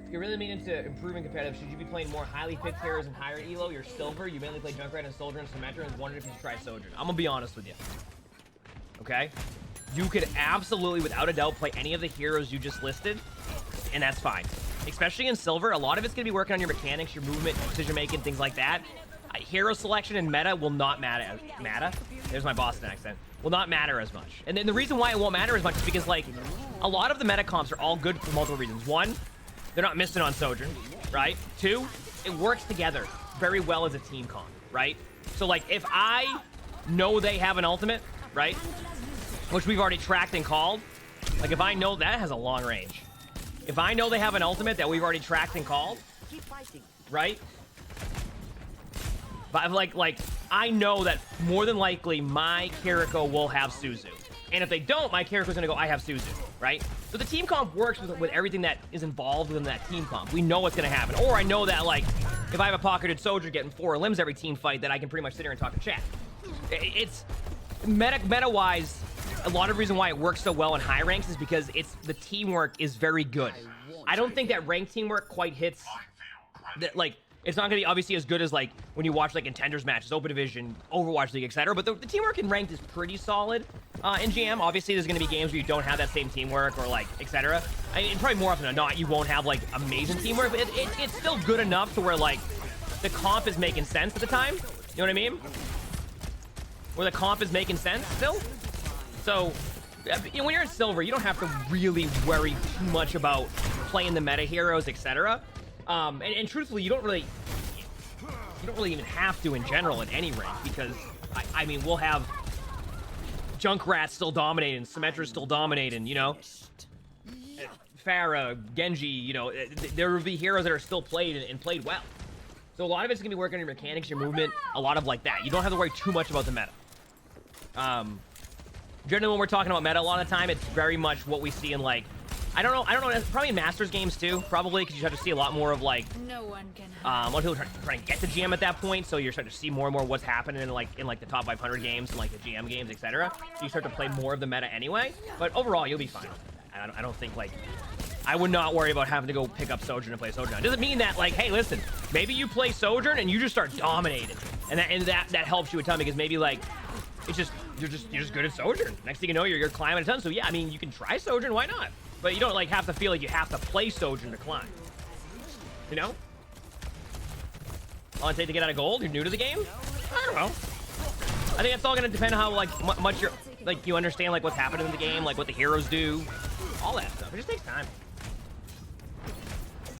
You really mean into improving competitive. Should you be playing more highly picked heroes and higher elo? You're silver. You mainly play Junkrat and Soldier and Symmetra, and wondered if you should try Sojourn. I'm gonna be honest with you. Okay? You could absolutely, without a doubt, play any of the heroes you just listed, and that's fine. Especially in silver, a lot of it's gonna be working on your mechanics, your movement, decision making, things like that. Hero selection and meta will not matter. There's my Boston accent. Will not matter as much. And then the reason why it won't matter as much is because, like, a lot of the meta comps are all good for multiple reasons. One, they're not missing on Sojourn, right? Two, it works together very well as a team comp, right? So, like, if I know they have an ultimate, right, which we've already tracked and called, like, if I know that has a long range. If I know they have an ultimate that we've already tracked and called, right? But like I know that more than likely my Kiriko will have Suzu. And if they don't, my Kiriko's gonna go, I have Suzu, right? So the team comp works with everything that is involved within that team comp. We know what's gonna happen. Or I know that, like, if I have a pocketed soldier getting 4 limbs every team fight, that I can pretty much sit here and talk to chat. It's meta-wise, a lot of reason why it works so well in high ranks is because the teamwork is very good. I don't think that ranked teamwork quite hits that, like, it's not going to be obviously as good as, like, when you watch, like, Contenders matches, Open Division, Overwatch League, etc. But the teamwork in ranked is pretty solid. In GM, obviously, there's going to be games where you don't have that same teamwork or, like, etc. I mean, probably more often than not, you won't have, like, amazing teamwork. But it's still good enough to where, like, the comp is making sense at the time. You know what I mean? Where the comp is making sense still. So, you know, when you're in silver, you don't have to really worry too much about playing the meta heroes, etc. And truthfully, you don't really even have to in general in any rank, because I mean, we'll have Junkrat still dominating, Symmetra still dominating, you know, Pharah, Genji, you know, there will be heroes that are still played and played well. So a lot of it's gonna be working on your mechanics, your movement, a lot of like that. You don't have to worry too much about the meta. Generally, when we're talking about meta, a lot of the time, it's very much what we see in, like, I don't know, probably in Masters games too, probably, because you have to see a lot more of, like, no one can a lot of people trying to get the GM at that point, so you're starting to see more and more what's happening in the top 500 games and, like, the GM games, etc. So you start to play more of the meta anyway, but overall, you'll be fine. I don't think, like, I would not worry about having to go pick up Sojourn and play Sojourn. It doesn't mean that, like, hey, listen, maybe you play Sojourn and you just start dominating, and that helps you a ton, because maybe, like, it's just you're just good at Sojourn. Next thing you know, you're climbing a ton. So yeah, I mean, you can try Sojourn, why not? But you don't, like, have to feel like you have to play Sojourn to climb. You know? All it takes to get out of gold? You're new to the game? I don't know. I think it's all gonna depend on how, like, much you understand, like, what's happening in the game, like what the heroes do, all that stuff. It just takes time.